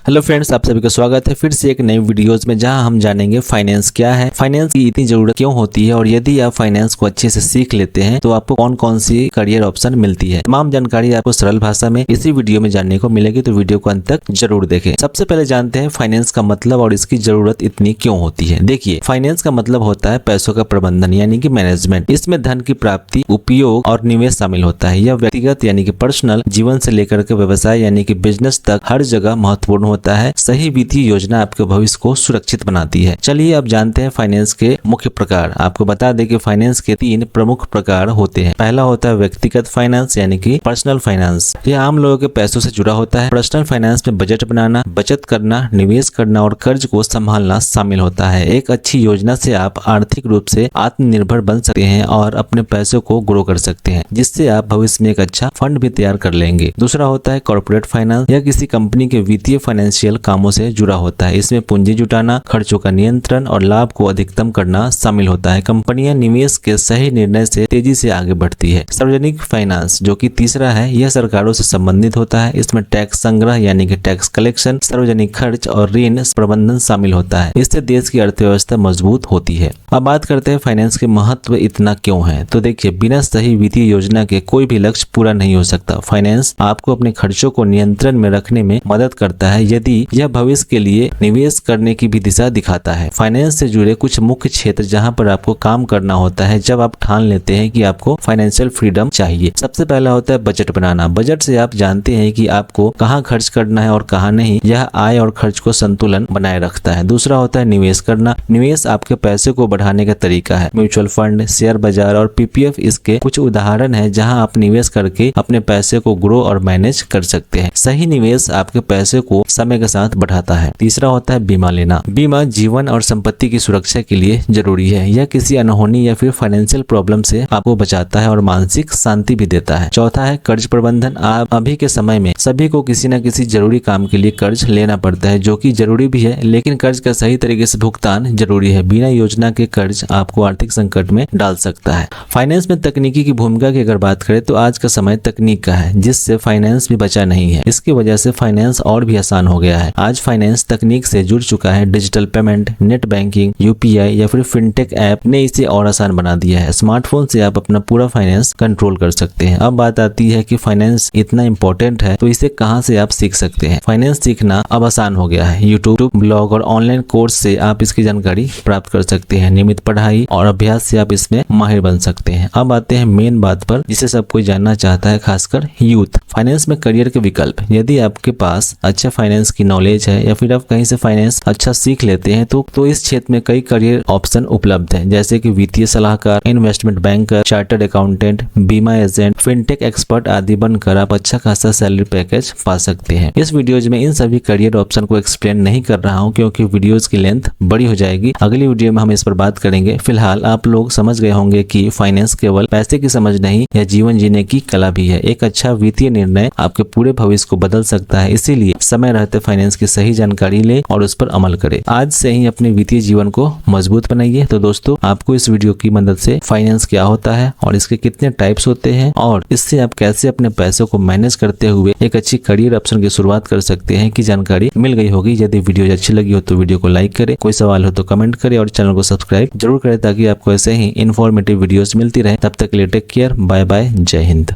Hello friends, आप सभी का स्वागत है फिर से एक नई वीडियोस में, जहां हम जानेंगे फाइनेंस क्या है, फाइनेंस की इतनी जरूरत क्यों होती है और यदि आप फाइनेंस को अच्छे से सीख लेते हैं तो आपको कौन कौन सी करियर ऑप्शन मिलती है। तमाम जानकारी आपको सरल भाषा में इसी वीडियो में जानने को मिलेगी, तो वीडियो को अंत तक जरूर देखें। सबसे पहले जानते हैं फाइनेंस का मतलब और इसकी जरूरत इतनी क्यों होती है। देखिए, फाइनेंस का मतलब होता है पैसों का प्रबंधन यानी कि मैनेजमेंट। इसमें धन की प्राप्ति, उपयोग और निवेश शामिल होता है। यह व्यक्तिगत यानी कि पर्सनल जीवन से लेकर के व्यवसाय यानी कि बिजनेस तक हर जगह महत्वपूर्ण होता है। सही वित्तीय योजना आपके भविष्य को सुरक्षित बनाती है। चलिए अब जानते हैं फाइनेंस के मुख्य प्रकार। आपको बता दें कि फाइनेंस के 3 प्रमुख प्रकार होते हैं। पहला होता है व्यक्तिगत फाइनेंस यानी कि पर्सनल फाइनेंस। यह आम लोगों के पैसों से जुड़ा होता है। पर्सनल फाइनेंस में बजट बनाना, बचत करना, निवेश करना और कर्ज को संभालना शामिल होता है। एक अच्छी योजना से आप आर्थिक रूप से आत्मनिर्भर बन सकते हैं और अपने पैसों को ग्रो कर सकते हैं, जिससे आप भविष्य में एक अच्छा फंड भी तैयार कर लेंगे। दूसरा होता है कॉर्पोरेट फाइनेंस। यह किसी कंपनी के वित्तीय फाइनेंशियल कामों से जुड़ा होता है। इसमें पूंजी जुटाना, खर्चों का नियंत्रण और लाभ को अधिकतम करना शामिल होता है। कंपनियां निवेश के सही निर्णय से तेजी से आगे बढ़ती है। सार्वजनिक फाइनेंस जो कि तीसरा है, यह सरकारों से संबंधित होता है। इसमें टैक्स संग्रह यानी कि टैक्स कलेक्शन, सार्वजनिक खर्च और ऋण प्रबंधन शामिल होता है। इससे देश की अर्थव्यवस्था मजबूत होती है। अब बात करते हैं फाइनेंस के महत्व इतना क्यों है। तो देखिए, बिना सही वित्तीय योजना के कोई भी लक्ष्य पूरा नहीं हो सकता। फाइनेंस आपको अपने खर्चों को नियंत्रण में रखने में मदद करता है, यदि यह भविष्य के लिए निवेश करने की भी दिशा दिखाता है। फाइनेंस से जुड़े कुछ मुख्य क्षेत्र जहां पर आपको काम करना होता है जब आप ठान लेते हैं कि आपको फाइनेंशियल फ्रीडम चाहिए। सबसे पहला होता है बजट बनाना। बजट से आप जानते हैं कि आपको कहां खर्च करना है और कहां नहीं। यह आय और खर्च को संतुलन बनाए रखता है। दूसरा होता है निवेश करना। निवेश आपके पैसे को बढ़ाने का तरीका है। म्यूचुअल फंड, शेयर बाजार और पीपीएफ इसके कुछ उदाहरण है, जहां आप निवेश करके अपने पैसे को ग्रो और मैनेज कर सकते हैं। सही निवेश आपके पैसे को समय के साथ बढ़ाता है। तीसरा होता है बीमा लेना। बीमा जीवन और संपत्ति की सुरक्षा के लिए जरूरी है। यह किसी अनहोनी या फिर फाइनेंशियल प्रॉब्लम से आपको बचाता है और मानसिक शांति भी देता है। चौथा है कर्ज प्रबंधन। आप अभी के समय में सभी को किसी न किसी जरूरी काम के लिए कर्ज लेना पड़ता है, जो कि जरूरी भी है, लेकिन कर्ज का सही तरीके से भुगतान जरूरी है। बिना योजना के कर्ज आपको आर्थिक संकट में डाल सकता है। फाइनेंस में तकनीकी की भूमिका की अगर बात करें तो आज का समय तकनीक का है, जिससे फाइनेंस भी बचा नहीं है। इसकी वजह से फाइनेंस और भी आसान हो गया है। आज फाइनेंस तकनीक से जुड़ चुका है। Digital payment, net banking, UPI या फिर फिनटेक ऐप ने इसे और आसान बना दिया है। स्मार्टफोन से आप अपना पूरा फाइनेंस कंट्रोल कर सकते हैं। अब बात आती है कि फाइनेंस इतना इंपॉर्टेंट है तो इसे कहां से आप सीख सकते हैं। फाइनेंस सीखना अब आसान हो गया है। यूट्यूब, ब्लॉग और ऑनलाइन कोर्स से आप इसकी जानकारी प्राप्त कर सकते हैं। नियमित पढ़ाई और अभ्यास से आप इसमें माहिर बन सकते हैं। अब आते हैं मेन बात पर, जिसे सब कोई जानना चाहता है, खासकर यूथ। फाइनेंस में करियर के विकल्प। यदि आपके पास अच्छा फाइनेंस की नॉलेज है या फिर आप कहीं से फाइनेंस अच्छा सीख लेते हैं तो इस क्षेत्र में कई करियर ऑप्शन उपलब्ध हैं, जैसे कि वित्तीय सलाहकार, इन्वेस्टमेंट बैंकर, चार्टर्ड अकाउंटेंट, बीमा एजेंट, फिनटेक एक्सपर्ट आदि बनकर आप अच्छा खासा सैलरी पैकेज पा सकते हैं। इस वीडियोज में इन सभी करियर ऑप्शन को एक्सप्लेन नहीं कर रहा हूं, क्योंकि वीडियोज की लेंथ बड़ी हो जाएगी। अगली वीडियो में हम इस पर बात करेंगे। फिलहाल आप लोग समझ गए होंगे कि फाइनेंस केवल पैसे की समझ नहीं, यह जीवन जीने की कला भी है। एक अच्छा वित्तीय निर्णय आपके पूरे भविष्य को बदल सकता है। इसीलिए समय रहते फाइनेंस की सही जानकारी ले और उस पर अमल करें। आज से ही अपने वित्तीय जीवन को मजबूत बनाइए। तो दोस्तों, आपको इस वीडियो की मदद से फाइनेंस क्या होता है और इसके कितने टाइप्स होते हैं और इससे आप कैसे अपने पैसों को मैनेज करते हुए एक अच्छी करियर ऑप्शन की शुरुआत कर सकते हैं की जानकारी मिल गई होगी। यदि वीडियो अच्छी लगी हो तो वीडियो को लाइक करें, कोई सवाल हो तो कमेंट करें और चैनल को सब्सक्राइब जरूर करें, ताकि आपको ऐसे ही इन्फॉर्मेटिव वीडियोस मिलती रहे। तब तक के लिए टेक केयर, बाय बाय, जय हिंद।